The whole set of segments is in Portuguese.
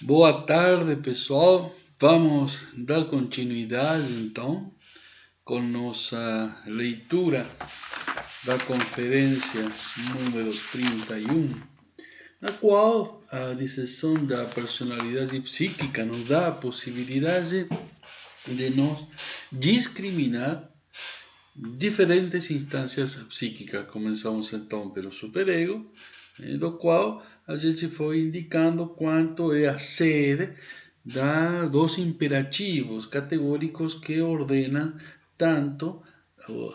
Boa tarde, pessoal. Vamos dar continuidade, então, com nossa leitura da conferência número 31, na qual a disseção da personalidade psíquica nos dá a possibilidade de nós discriminar diferentes instâncias psíquicas. Começamos então pelo superego, do qual a gente foi indicando quanto é a sede dos imperativos categóricos que ordenam tanto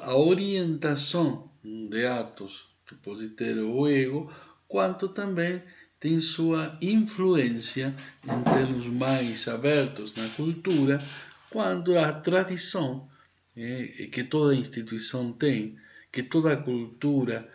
a orientação de atos que pode ter o ego, quanto também tem sua influência em termos mais abertos na cultura, quando a tradição que toda instituição tem, que toda cultura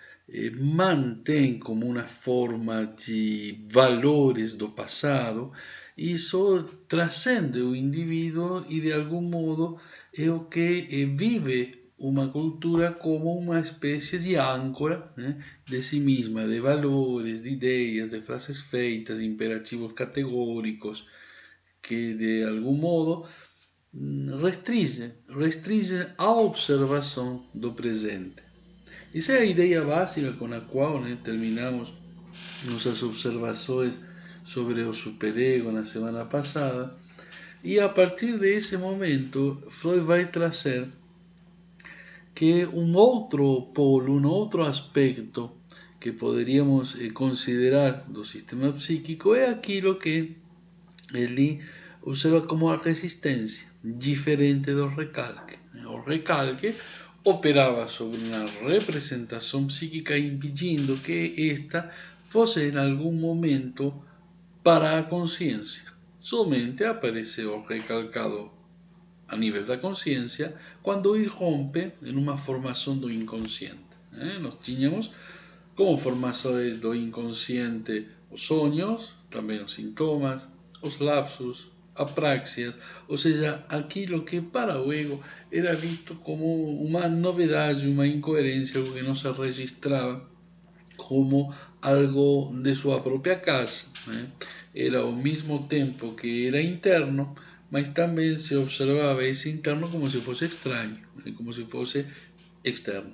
mantém como uma forma de valores do passado, isso transcende o indivíduo e de algum modo é o que vive uma cultura como uma espécie de âncora, né, de si mesma, de valores, de ideias, de frases feitas, de imperativos categóricos, que de algum modo restringe a observação do presente. Essa é a ideia básica com a qual terminamos nossas observações sobre o superego na semana passada. E a partir desse momento, Freud vai trazer que um outro polo, um outro aspecto que poderíamos considerar do sistema psíquico é aquilo que ele observa como a resistência, diferente do recalque. O recalque operava sobre uma representação psíquica impedindo que esta fosse em algum momento para a consciência. Somente apareceu o recalcado a nível da consciência quando irrompe em uma formação do inconsciente. Nós tínhamos como formações do inconsciente os sonhos, também os sintomas, os lapsos, apraxias, ou seja, aquilo que para o ego era visto como uma novidade, uma incoerência, algo que não se registrava como algo de sua própria casa. Era ao mesmo tempo que era interno, mas também se observava esse interno como se fosse estranho, como se fosse externo.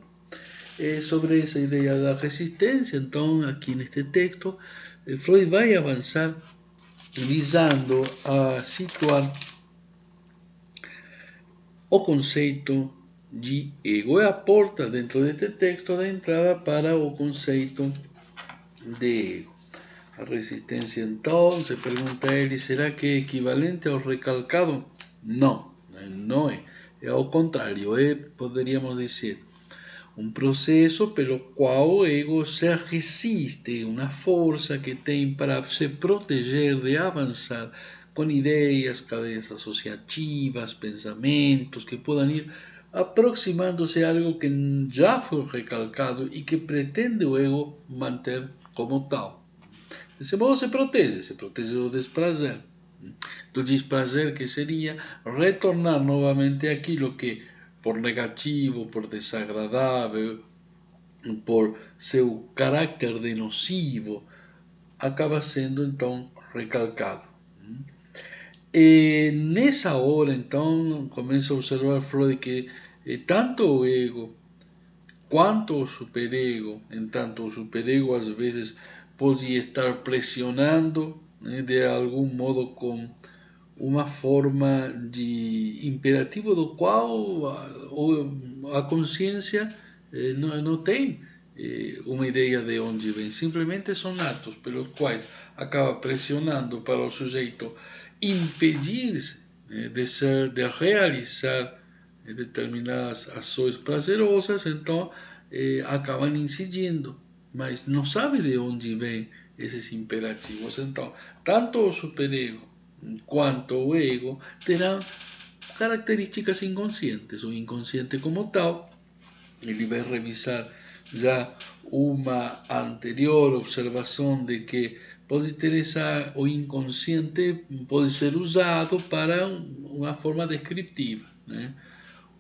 Sobre essa ideia da resistência, então, aqui neste texto, Freud vai avançar visando a situar o conceito de ego. É a porta dentro deste texto de entrada para o conceito de ego. A resistência, então, se pergunta a ele, será que é equivalente ao recalcado? Não, não é. É ao contrário, poderíamos dizer, um processo pelo qual o ego se resiste, uma força que tem para se proteger de avançar com ideias, cadeias associativas, pensamentos que podem ir aproximando-se a algo que já foi recalcado e que pretende o ego manter como tal. Desse modo se protege do desprazer. Do desprazer que seria retornar novamente àquilo que por negativo, por desagradável, por seu caráter de nocivo, acaba sendo então recalcado. E nessa hora, então, começa a observar Freud que tanto o ego quanto o superego, entanto, o superego às vezes pode estar pressionando, de algum modo com uma forma de imperativo do qual a consciência não tem uma ideia de onde vem. Simplesmente são atos pelos quais acaba pressionando para o sujeito impedir-se de realizar determinadas ações prazerosas, então acabam incidindo, mas não sabe de onde vêm esses imperativos. Então, tanto o superego quanto o ego terão características inconscientes. O inconsciente como tal, ele vai revisar já uma anterior observação de que pode ter o inconsciente pode ser usado para uma forma descriptiva,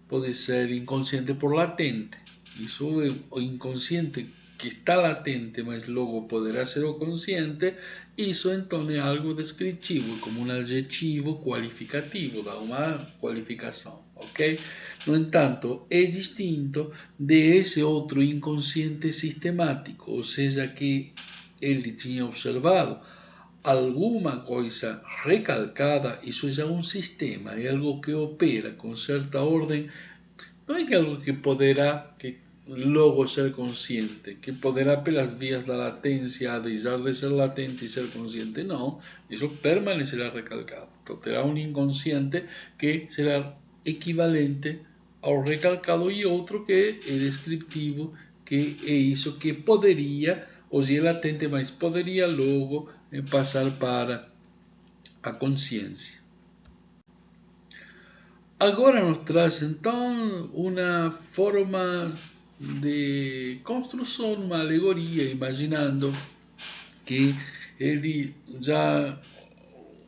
pode ser inconsciente por latente. Isso é o inconsciente que está latente, mas logo poderá ser o consciente, isso então é algo descritivo, como um adjetivo qualificativo, dá uma qualificação, ok? No entanto, é distinto desse outro inconsciente sistemático, ou seja, que ele tinha observado alguma coisa recalcada, isso já é um sistema, é algo que opera com certa ordem, não é que algo que poderá, que logo ser consciente, que poderá pelas vias da latência deixar de ser latente e ser consciente, não, isso permanecerá recalcado. Então terá um inconsciente que será equivalente ao recalcado e outro que é descriptivo, que é isso que poderia, hoje é latente, mas poderia logo passar para a consciência. Agora nos traz então uma forma de construção, uma alegoria, imaginando que ele já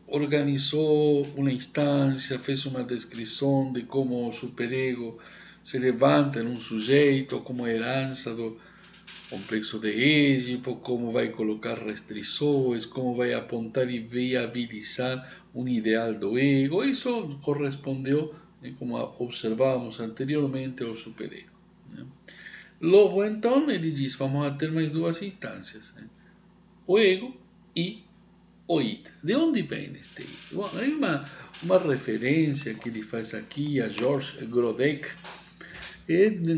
organizou uma instância, fez uma descrição de como o superego se levanta em um sujeito, como herança do complexo de Édipo, como vai colocar restrições, como vai apontar e viabilizar um ideal do ego. Isso correspondeu, como observávamos anteriormente, ao superego. Logo, então, ele diz, vamos a ter mais duas instâncias, o ego e o id. De onde vem este id? Bom, há uma referência que ele faz aqui a Georges Grodek,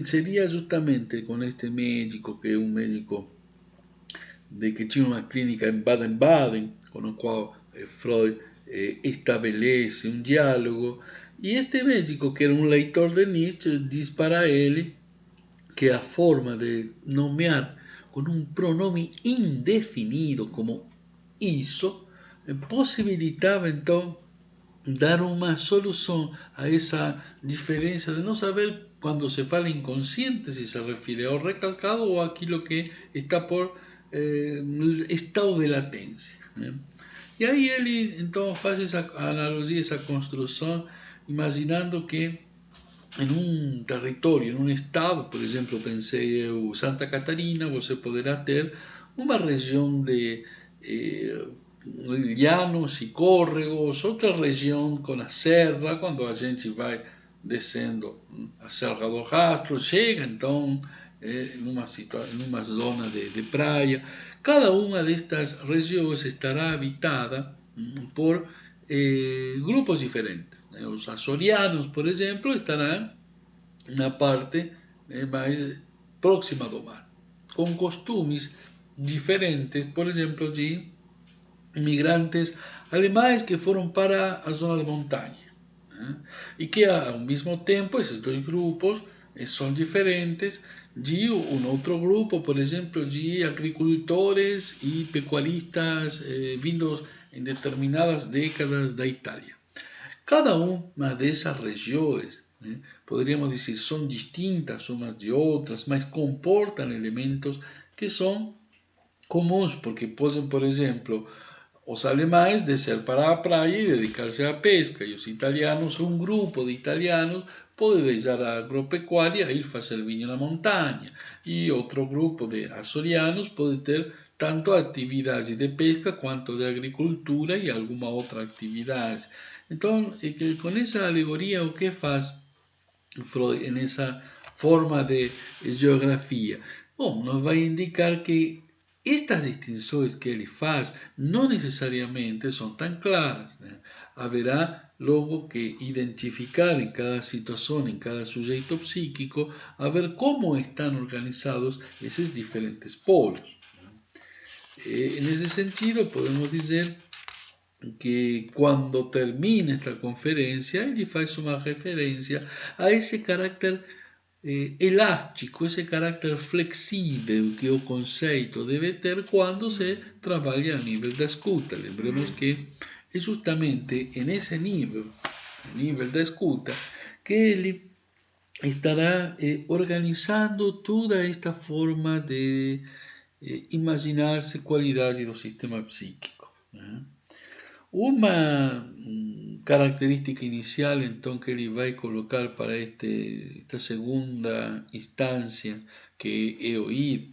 seria justamente com este médico, que é um médico de que tinha uma clínica em Baden-Baden, com o qual Freud estabelece um diálogo, e este médico, que era um leitor de Nietzsche, diz para ele que a forma de nomear com um pronome indefinido como isso possibilitava então dar uma solução a essa diferença de não saber quando se fala inconsciente se se refere ao recalcado ou àquilo que está por estado de latência. Né? E aí ele então faz essa analogia, essa construção, imaginando que em um território, em um estado, por exemplo, pensei eu, Santa Catarina, você poderá ter uma região de llanos e córregos, outra região com a serra, quando a gente vai descendo a Serra do Rastro, chega então numa zona de praia. Cada uma destas regiões estará habitada por grupos diferentes. Os açorianos, por exemplo, estarão na parte mais próxima do mar, com costumes diferentes, por exemplo, de imigrantes alemães que foram para a zona de montanha. E que ao mesmo tempo esses dois grupos são diferentes de um outro grupo, por exemplo, de agricultores e pecuaristas vindos em determinadas décadas da Itália. Cada uma dessas regiões, poderíamos dizer, são distintas umas de outras, mas comportam elementos que são comuns, porque podem, por exemplo, os alemães descer para a praia e dedicar-se à pesca, e os italianos, um grupo de italianos, pode deixar a agropecuária e ir fazer vinho na montanha, e outro grupo de açorianos pode ter tanto atividade de pesca quanto de agricultura e alguma outra atividade. Então, com essa alegoria, o que faz Freud nessa forma de geografia? Bom, nos vai indicar que estas distinções que ele faz não necessariamente são tão claras. Né? Haverá logo que identificar em cada situação, em cada sujeito psíquico, a ver como estão organizados esses diferentes polos. Nesse sentido, podemos dizer que quando termina esta conferência, ele faz uma referência a esse caráter elástico, esse caráter flexível que o conceito deve ter quando se trabalha a nível da escuta. Lembremos que é justamente nesse nível da escuta, que ele estará organizando toda esta forma de imaginar-se qualidade do sistema psíquico. Né? Uma característica inicial, então, que ele vai colocar para esta segunda instância, que é o id,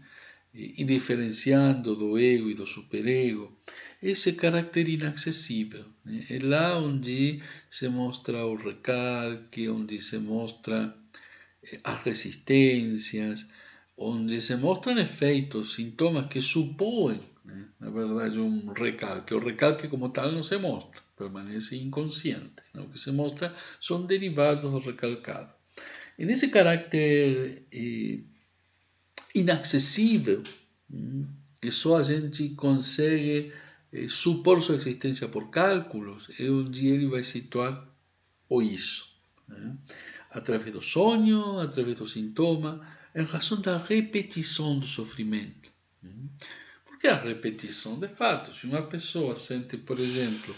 e diferenciando do ego e do superego, esse caráter inacessível. Né? É lá onde se mostra o recalque, onde se mostra as resistências, onde se mostram efeitos, sintomas que supõem, né, na verdade, um recalque. O recalque como tal não se mostra, permanece inconsciente. Né? O que se mostra são derivados do recalcado. E nesse caráter inacessível, que só a gente consegue supor sua existência por cálculos, é onde ele vai situar o isso. Né? Através do sonho, através do sintoma, em razão da repetição do sofrimento. Porque a repetição, de fato, se uma pessoa sente, por exemplo,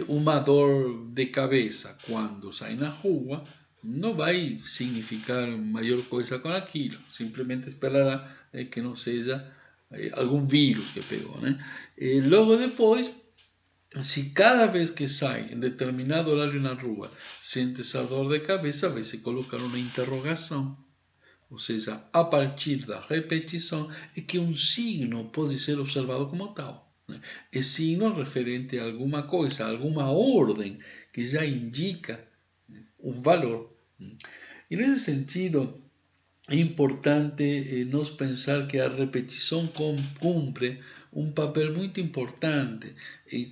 uma dor de cabeça quando sai na rua, não vai significar maior coisa com aquilo, simplesmente esperará que não seja algum vírus que pegou, né? E logo depois, se cada vez que sai em determinado horário na rua sente essa dor de cabeça, vai se colocar uma interrogação. Ou seja, a partir da repetição é que um signo pode ser observado como tal. Né? É signo referente a alguma coisa, a alguma ordem que já indica um valor. E nesse sentido, é importante nós pensar que a repetição cumpre um papel muito importante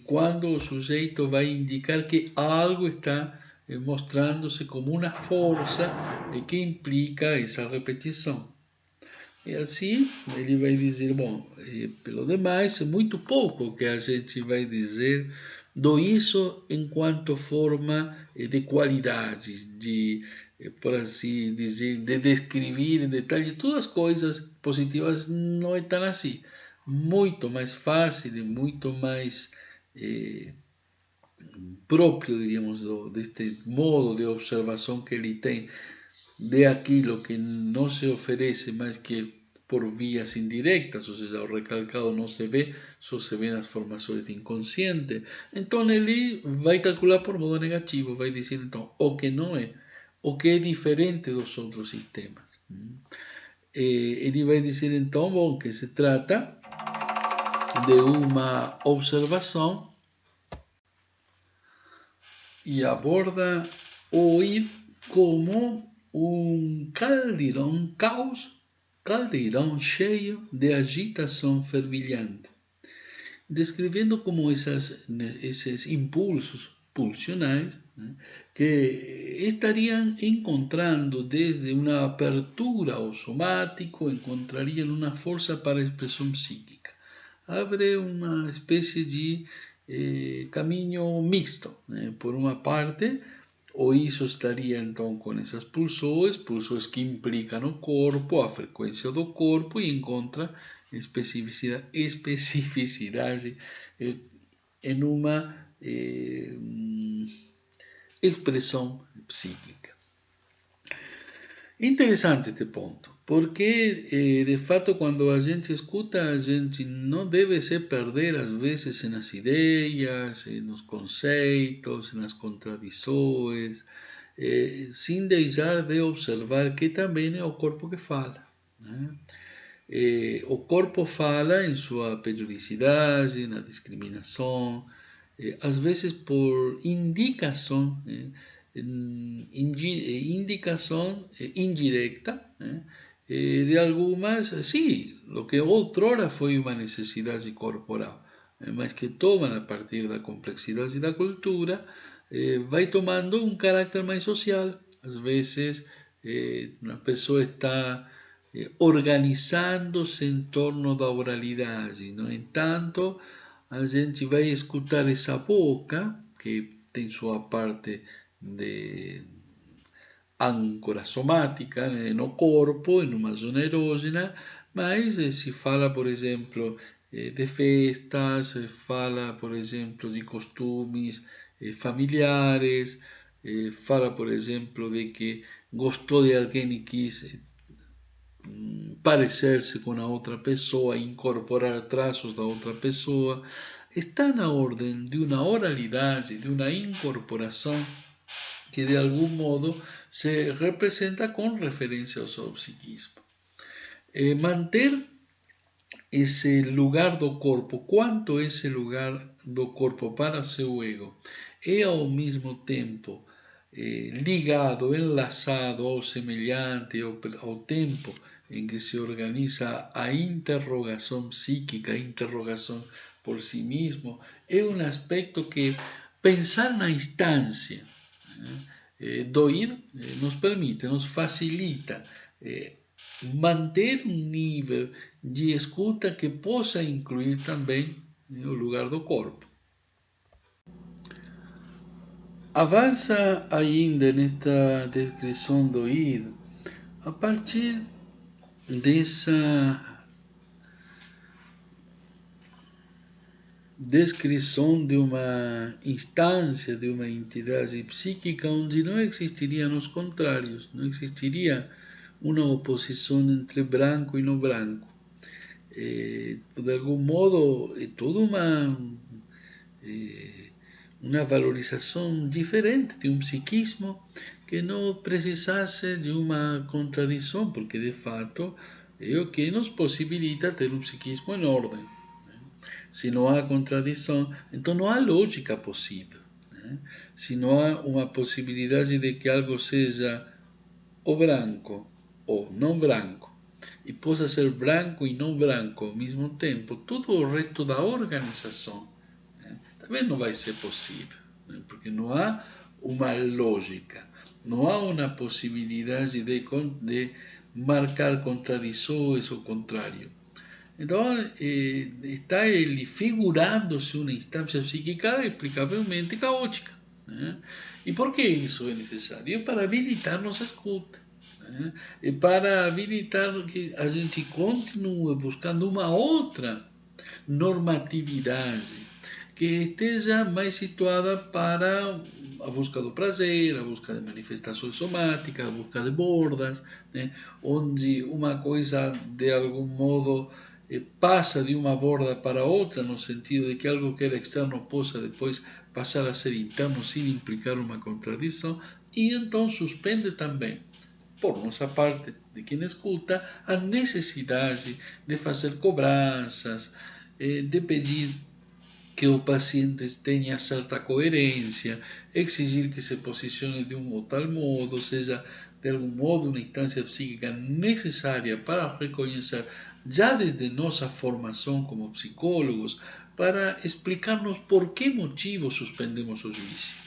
quando o sujeito vai indicar que algo está mostrando-se como uma força que implica essa repetição. E assim ele vai dizer, bom, pelo demais, é muito pouco que a gente vai dizer do isso enquanto forma de qualidades, de, por assim dizer, de descrever em detalhe todas as coisas positivas, não é tão assim. Muito mais fácil e muito mais próprio, diríamos, deste modo de observação que ele tem de aquilo que não se oferece mais que por vias indiretas, ou seja, o recalcado não se vê, só se vê nas formações de inconsciente. Então ele vai calcular por modo negativo, vai dizer então o que não é, o que é diferente dos outros sistemas. Ele vai dizer então, bom, que se trata de uma observação e aborda o ir como um caldeirão cheio de agitação fervilhante, descrevendo como esses impulsos pulsionais, né, que estariam encontrando desde uma abertura ao somático, encontrariam uma força para a expressão psíquica. Abre uma espécie de caminho mixto, né? Por uma parte, o isso estaria então com essas pulsões que implicam o corpo, a frequência do corpo, e encontra especificidade em uma expressão psíquica. Interessante este ponto, porque de fato quando a gente escuta, a gente não deve se perder às vezes nas ideias, nos conceitos, nas contradições, sem deixar de observar que também é o corpo que fala. Né? O corpo fala em sua periodicidade, na discriminação, às vezes por indicação, indicação indireta, de algumas, sim, o que outrora foi uma necessidade corporal, mas que toma a partir da complexidade da cultura, vai tomando um caráter mais social. Às vezes, a pessoa está organizando-se em torno da oralidade. No entanto, a gente vai escutar essa boca, que tem sua parte de âncora somática no corpo, em uma zona erógena, mas se fala, por exemplo, de festas, se fala, por exemplo, de costumes familiares, fala, por exemplo, de que gostou de alguém e quis parecer-se com a outra pessoa, incorporar traços da outra pessoa, está na ordem de uma oralidade, de uma incorporação que de algum modo se representa com referência ao seu psiquismo. Manter esse lugar do corpo, quanto esse lugar do corpo para seu ego é ao mesmo tempo ligado, enlaçado ao semelhante, ao tempo em que se organiza a interrogação psíquica, a interrogação por si mesmo, é um aspecto que pensar na instância do ir nos permite, nos facilita manter um nível de escuta que possa incluir também o lugar do corpo. Avança ainda nesta descrição do ir a partir dessa descrição de uma instância, de uma entidade psíquica onde não existiriam os contrários, não existiria uma oposição entre branco e não branco. De algum modo, é toda uma valorização diferente de um psiquismo que não precisasse de uma contradição, porque de fato é o que nos possibilita ter um psiquismo em ordem. Se não há contradição, então não há lógica possível. Se não há uma possibilidade de que algo seja ou branco ou não branco, e possa ser branco e não branco ao mesmo tempo, todo o resto da organização também não vai ser possível, porque não há uma lógica, não há uma possibilidade de marcar contradições ou contrário. Então, está ele figurando-se uma instância psíquica explicavelmente caótica. E por que isso é necessário? É para habilitar nossa escuta. É para habilitar que a gente continue buscando uma outra normatividade que esteja mais situada para a busca do prazer, a busca de manifestações somáticas, a busca de bordas, onde uma coisa de algum modo passa de uma borda para outra, no sentido de que algo que era externo possa depois passar a ser interno sem implicar uma contradição, e então suspende também, por nossa parte, de quem escuta, a necessidade de fazer cobranças, de pedir que o paciente tenha certa coerência, exigir que se posicione de um ou tal modo, seja de algum modo uma instância psíquica necessária para reconhecer, já desde nossa formação como psicólogos, para explicarmos por que motivo suspendemos o juízo.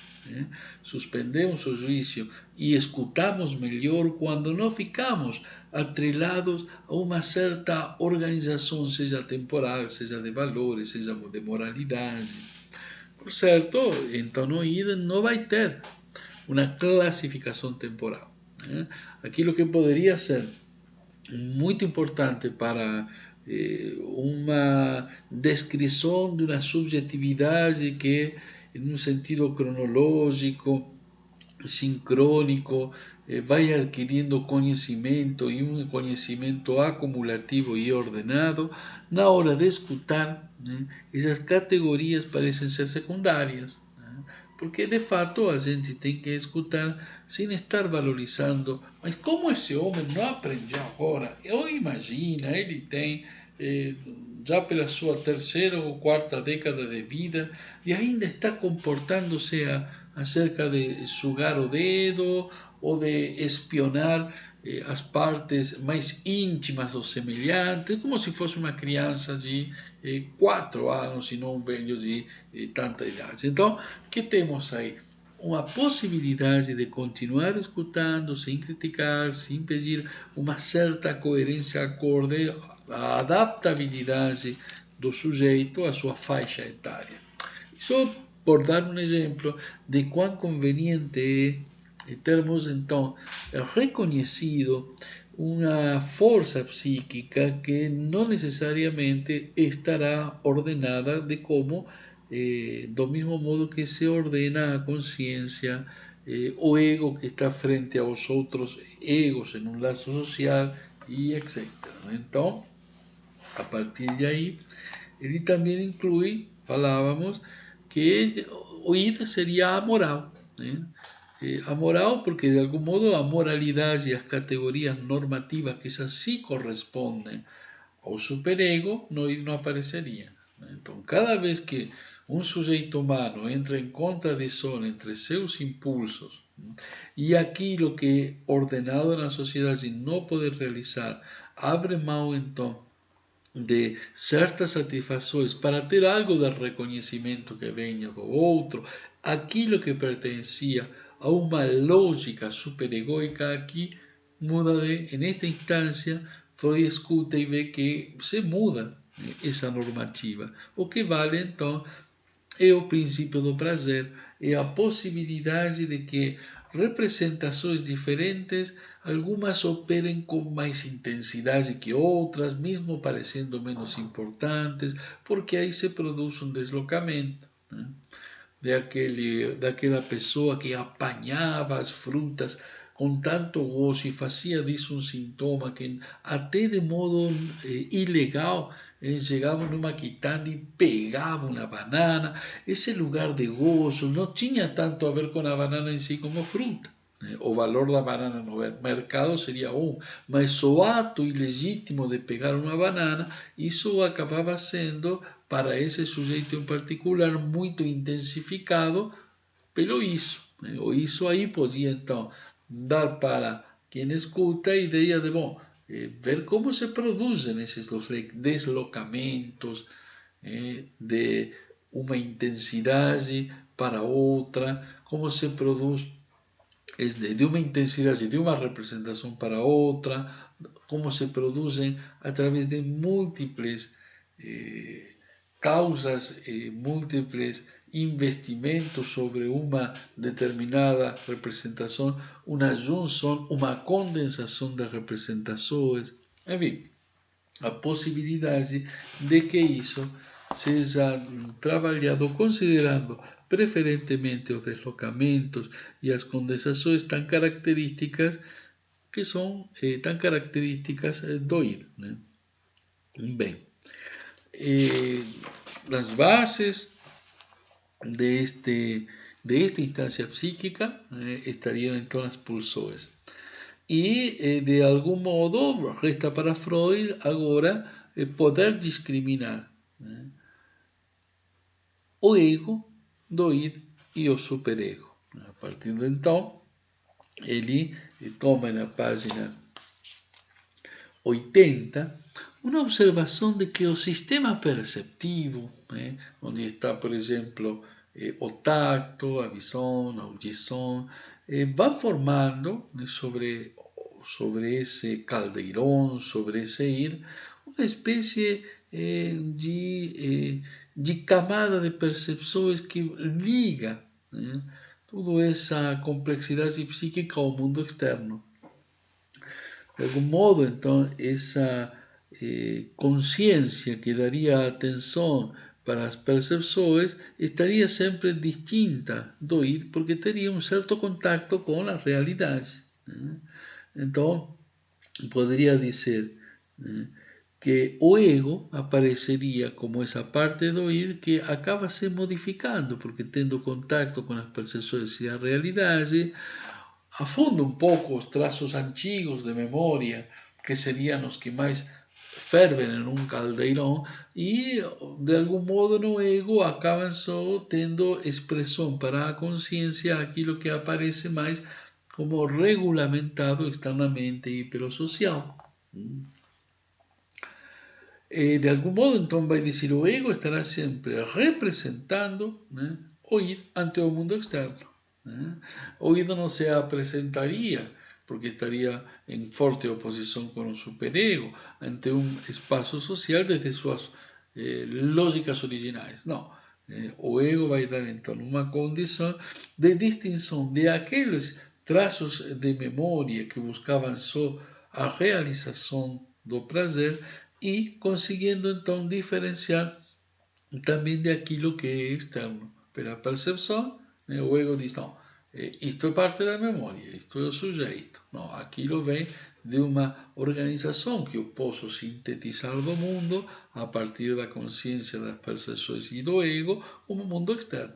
Suspendemos o juízo e escutamos melhor quando não ficamos atrelados a uma certa organização, seja temporal, seja de valores, seja de moralidade. Por certo, então no IDE não vai ter uma classificação temporal. Aquilo que poderia ser muito importante para uma descrição de uma subjetividade que, em um sentido cronológico, sincrônico, vai adquirindo conhecimento e um conhecimento acumulativo e ordenado, na hora de escutar, essas categorias parecem ser secundárias, porque de fato a gente tem que escutar sem estar valorizando, mas como esse homem não aprendeu agora? Eu imagino, ele tem já pela sua terceira ou quarta década de vida e ainda está comportando-se acerca de sugar o dedo ou de espionar as partes mais íntimas do semelhante, como se fosse uma criança de 4 anos e não um velho de tanta idade. Então, o que temos aí? Uma possibilidade de continuar escutando, sem criticar, sem pedir uma certa coerência acorde à adaptabilidade do sujeito à sua faixa etária. Isso por dar um exemplo de quão conveniente é termos, então, reconhecido uma força psíquica que não necessariamente estará ordenada de como, do mesmo modo que se ordena a consciência, o ego que está frente aos outros egos em um laço social e etc. Então, a partir de aí, ele também inclui, falávamos, que o id seria a moral. A moral, porque de algum modo a moralidade e as categorias normativas que essas sí correspondem ao superego, Noid não apareceria. Então, cada vez que um sujeito humano entra em contradição entre seus impulsos e aquilo que é ordenado na sociedade não poder realizar, abre mão então de certas satisfações para ter algo de reconhecimento que venha do outro, aquilo que pertencia a uma lógica superegoica aqui muda de, en esta instancia, Freud escuta e vê que se muda essa normativa. O que vale então é o princípio do prazer, é a possibilidade de que representações diferentes, algumas operem com mais intensidade que outras, mesmo parecendo menos importantes, porque aí se produz um deslocamento, né? Daquela pessoa que apanhava as frutas com tanto gozo e fazia disso um sintoma que até de modo ilegal chegava numa quitanda e pegava uma banana. Esse lugar de gozo não tinha tanto a ver com a banana em si como fruta. O valor da banana no mercado seria mas o ato ilegítimo de pegar uma banana, isso acabava sendo, para esse sujeito em particular, muito intensificado pelo isso. O isso aí podia, então, dar para quem escuta a ideia de, bom, ver como se produzem esses deslocamentos de uma intensidade para outra, como se produz de uma intensidade de uma representação para outra, como se produzem através de múltiples causas e múltiples investimentos sobre uma determinada representação, uma junção, uma condensação das representações, enfim, a possibilidade de que isso seja trabalhado considerando preferentemente os deslocamentos e as condensações tão características que são tão características do ir. Né? Bem, las bases de esta instancia psíquica estarían en todas las pulsões. Y de algún modo resta para Freud agora poder discriminar o ego do id e o superego. A partir de então, ele toma na página 80 uma observação de que o sistema perceptivo, onde está, por exemplo, o tacto, a visão, a audição, vai formando sobre esse caldeirão, sobre esse ir, uma espécie de camada de percepções que liga toda essa complexidade psíquica ao mundo externo. De algum modo, então, essa consciência que daria atenção para as percepções estaria sempre distinta do ir, porque teria um certo contato com a realidade. Então, poderia dizer que o ego apareceria como essa parte do ir que acaba se modificando, porque tendo contato com as percepções e a realidade, afunda um pouco os traços antigos de memória, que seriam os que mais fervem em um caldeirão, e de algum modo no ego acabam só tendo expressão para a consciência aquilo que aparece mais como regulamentado externamente e pelo social. De algum modo, então, vai dizer, o ego estará sempre representando o ir ante o mundo externo. O id não se apresentaria, porque estaria em forte oposição com o superego, ante um espaço social desde suas lógicas originais. Não. O ego vai dar, então, uma condição de distinção de aqueles traços de memória que buscavam só a realização do prazer e conseguindo, então, diferenciar também de aquilo que é externo. Pela percepção, o ego diz, não, isto é parte da memória, isto é o sujeito. Não, aquilo vem de uma organização que eu posso sintetizar do mundo a partir da consciência das percepções e do ego como mundo externo.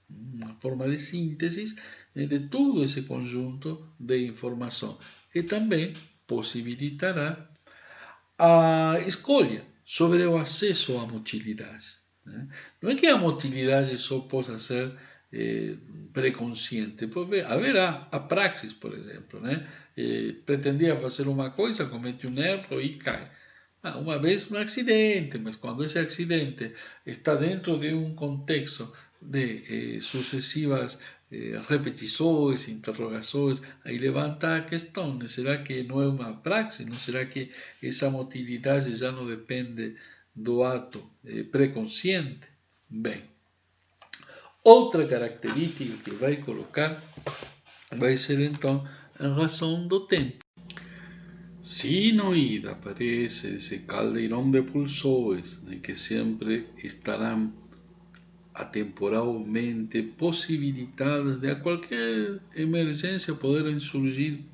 Uma forma de síntese de todo esse conjunto de informação, que também possibilitará a escolha sobre o acesso à motilidade. Né? Não é que a motilidade só possa ser preconsciente, porque haverá a praxis, por exemplo, né? Pretendia fazer uma coisa, comete um erro e cai. Uma vez um acidente, mas quando esse acidente está dentro de um contexto de sucessivas repetições, interrogações, aí levanta a questão, né? Será que não é uma praxis? Não será que essa motilidade já não depende do ato preconsciente? Bem, outra característica que vai colocar vai ser então em razão do tempo. Se no ida aparece esse caldeirão de pulsores, né, que sempre estarão atemporalmente possibilitadas de a qualquer emergência poderem surgir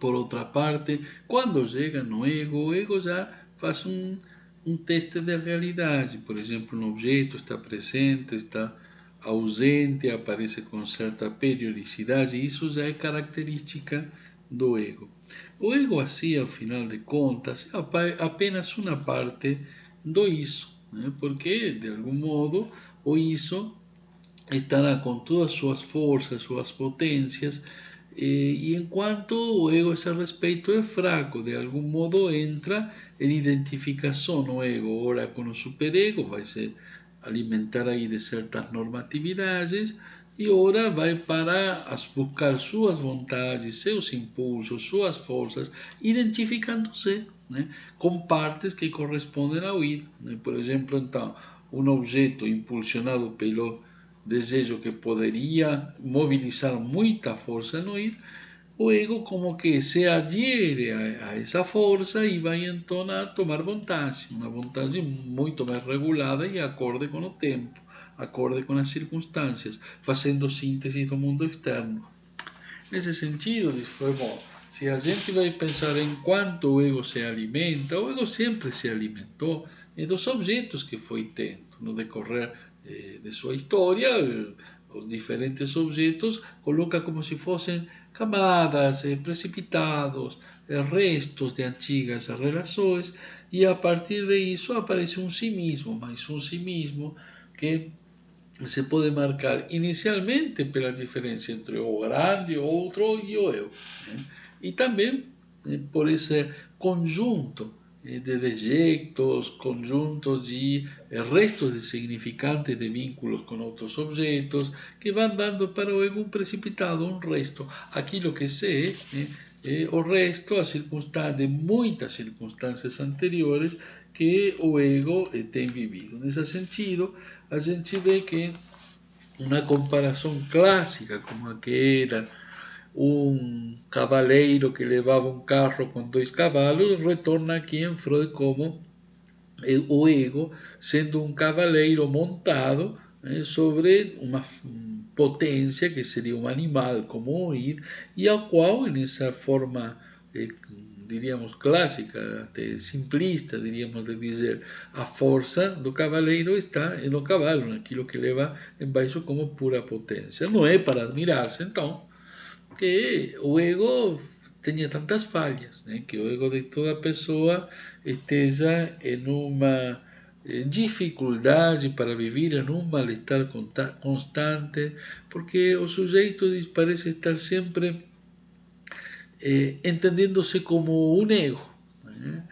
por outra parte, quando chega no ego, o ego já faz um teste de realidade. Por exemplo, um objeto está presente, está ausente, aparece com certa periodicidade, e isso já é característica do ego. O ego, assim, ao final de contas, é apenas uma parte do isso, né? Porque, de algum modo, o isso estará com todas as suas forças, suas potências, e enquanto o ego a esse respeito é fraco, de algum modo entra em identificação o ego, ora com o superego, vai se alimentar aí de certas normatividades, e ora vai para buscar suas vontades, seus impulsos, suas forças, identificando-se, né, com partes que correspondem ao id. Né? Por exemplo, então, um objeto impulsionado pelo desejo que poderia movilizar muita força no id, o ego como que se adhiere a essa força e vai então a tomar vontade, uma vontade muito mais regulada e acorde com o tempo, acorde com as circunstâncias, fazendo síntese do mundo externo. Nesse sentido, foi bom. Se a gente vai pensar em quanto o ego se alimenta, o ego sempre se alimentou dos objetos que foi tendo no decorrer de sua história. Os diferentes objetos coloca como se fossem camadas, precipitados, restos de antigas relações, e a partir disso aparece um si mesmo, mas um si mesmo que se pode marcar inicialmente pela diferença entre o grande, o outro e o eu. Né? E também por esse conjunto de dejeitos, conjuntos de restos de significantes de vínculos com outros objetos, que vão dando para o ego um precipitado, um resto, aquilo que se é, o resto, a circunstância de muitas circunstâncias anteriores que o ego tem vivido. Nesse sentido, a gente vê que uma comparação clássica, como a que era um cavaleiro que levava um carro com dois cavalos, retorna aqui em Freud como o ego sendo um cavaleiro montado sobre uma potência que seria um animal como o id, e ao qual, nessa forma diríamos clássica, até simplista, diríamos de dizer, a força do cavaleiro está no cavalo, naquilo que leva embaixo como pura potência. Não é para admirar-se, então, que o ego tenha tantas falhas, né? Que o ego de toda pessoa esteja em uma dificuldade para viver em um mal-estar constante, porque o sujeito parece estar sempre entendendo-se como um ego, né?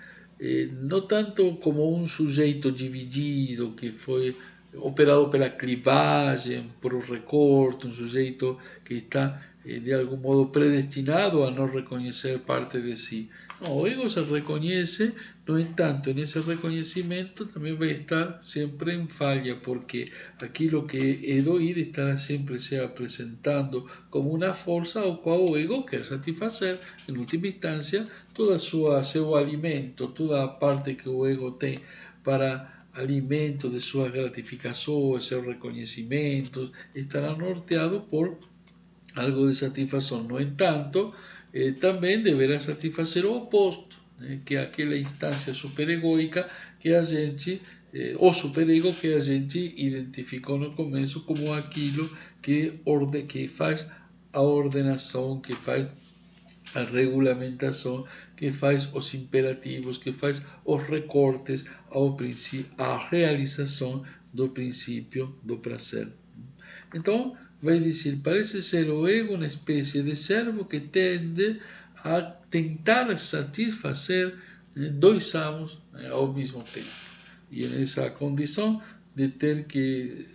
Não tanto como um sujeito dividido que foi operado pela clivagem, por um recorte, um sujeito que está de algum modo predestinado a não reconhecer parte de si. Não, o ego se reconhece, no entanto, nesse reconhecimento também vai estar sempre em falha, porque aquilo que é do id estará sempre se apresentando como uma força ao qual o ego quer satisfazer, em última instância, todo seu alimento, toda a parte que o ego tem para alimento de suas gratificações, seus reconhecimentos, estará norteado por algo de satisfação. No entanto, também deverá satisfazer o oposto, né? Que é aquela instância superegoica que a gente, o superego que a gente identificou no começo como aquilo que faz a ordenação, que faz a regulamentação que faz os imperativos, que faz os recortes à realização do princípio do prazer. Então, vai dizer, parece ser o ego uma espécie de servo que tende a tentar satisfazer dois amos ao mesmo tempo. E nessa condição de ter que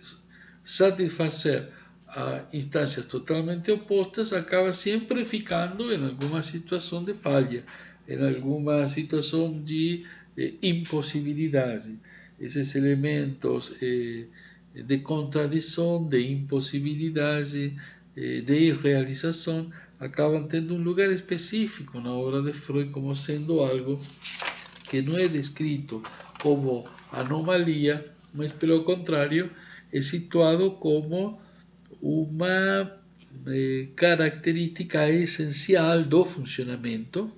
satisfazer a instâncias totalmente opostas, acaba sempre ficando em alguma situação de falha, em alguma situação de impossibilidade. Esses elementos de contradição, de impossibilidade, de irrealização, acabam tendo um lugar específico na obra de Freud como sendo algo que não é descrito como anomalia, mas pelo contrário é situado como uma característica essencial do funcionamento,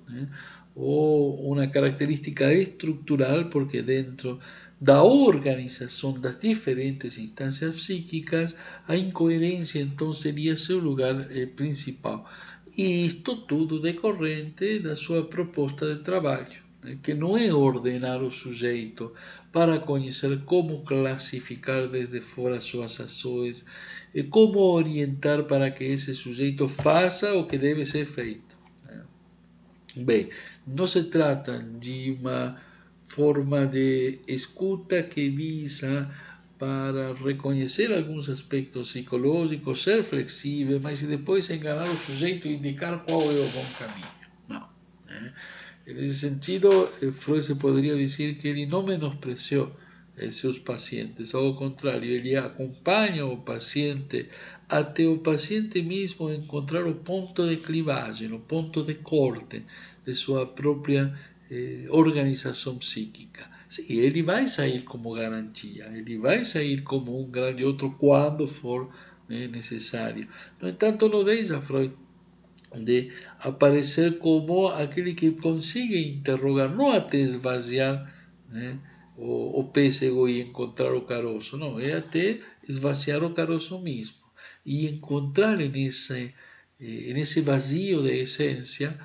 ou uma característica estrutural, porque dentro da organização das diferentes instâncias psíquicas, a incoerência então seria seu lugar principal. E isto tudo decorrente da sua proposta de trabalho, que não é ordenar o sujeito para conhecer como classificar desde fora suas ações e como orientar para que esse sujeito faça o que deve ser feito. Bem, não se trata de uma forma de escuta que visa para reconhecer alguns aspectos psicológicos, ser flexível, mas depois enganar o sujeito e indicar qual é o bom caminho. Não. Nesse sentido, Freud se poderia dizer que ele não menospreciou seus pacientes, ao contrário, ele acompanha o paciente até o paciente mesmo encontrar o ponto de clivagem, o ponto de corte de sua própria organização psíquica. Sim, ele vai sair como garantia, ele vai sair como um grande outro quando for necessário. No entanto, não deixa Freud de aparecer como aquele que consigue interrogar, não até esvaziar o pêssego e encontrar o caroço, não, é até esvaziar o caroço mesmo e encontrar nesse vazio de essência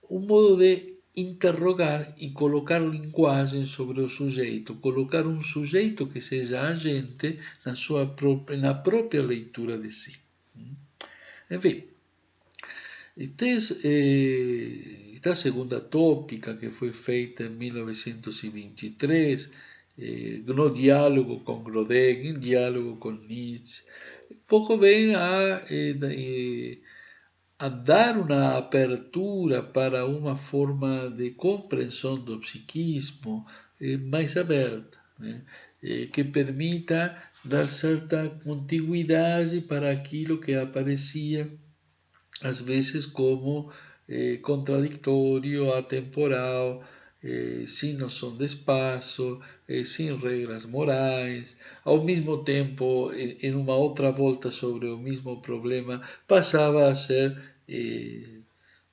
um modo de interrogar e colocar linguagem sobre o sujeito, colocar um sujeito que seja agente na própria leitura de si. Enfim, esta segunda tópica que foi feita em 1923, no diálogo com Grodeck, em diálogo com Nietzsche, pouco vem a dar uma abertura para uma forma de compreensão do psiquismo mais aberta, que permita dar certa contiguidade para aquilo que aparecia às vezes como contraditório, atemporal, sem noção de espaço, sem regras morais. Ao mesmo tempo, em uma outra volta sobre o mesmo problema, passava a ser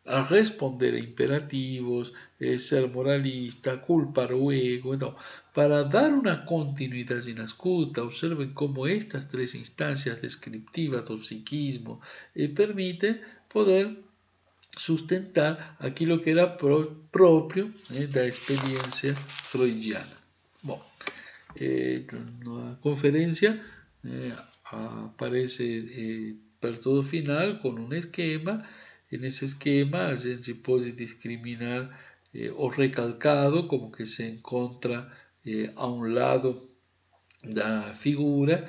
a responder a imperativos, ser moralista, culpar o ego. Então, para dar uma continuidade na escuta, observem como estas três instâncias descriptivas do psiquismo permitem poder sustentar aquilo que era próprio da experiência freudiana. Bom, na conferência aparece perto do final com um esquema, e nesse esquema a gente pode discriminar o recalcado, como que se encontra a um lado da figura,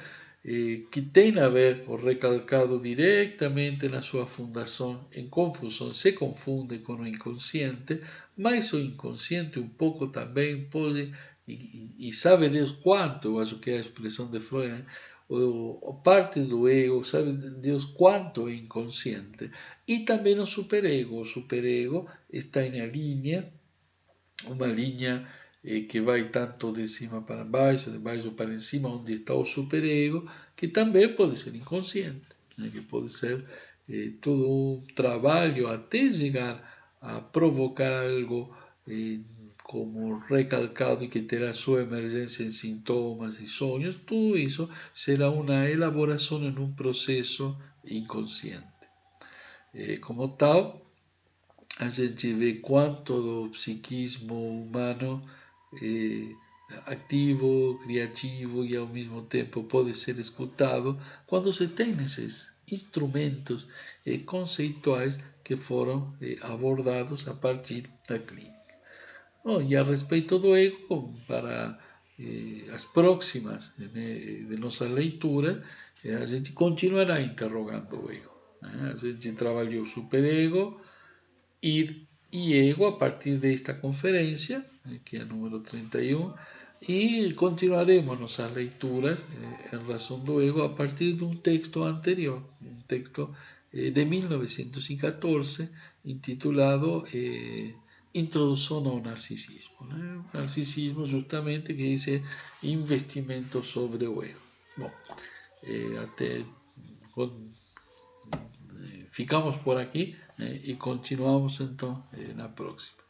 que tem a ver o recalcado diretamente na sua fundação em confusão, se confunde com o inconsciente, mas o inconsciente um pouco também pode, e sabe Deus quanto, eu acho que é a expressão de Freud, parte do ego, sabe Deus quanto é inconsciente, e também o superego está na linha, uma linha que vai tanto de cima para baixo, de baixo para cima, onde está o superego, que também pode ser inconsciente, que pode ser todo um trabalho até chegar a provocar algo como recalcado e que terá sua emergência em sintomas e sonhos. Tudo isso será uma elaboração em um processo inconsciente. Como tal, a gente vê quanto do psiquismo humano é ativo, criativo e ao mesmo tempo pode ser escutado quando se tem esses instrumentos conceituais que foram abordados a partir da clínica. Bom, e a respeito do ego, para as próximas de nossas leituras, a gente continuará interrogando o ego. A gente trabalhou o superego e ego a partir desta conferência, que é a número 31, e continuaremos nossas leituras em razão do ego a partir de um texto anterior, um texto de 1914, intitulado Introdução ao Narcisismo. Né? O narcisismo, justamente, que diz investimento sobre o ego. Bom, até ficamos por aqui e continuamos então na próxima.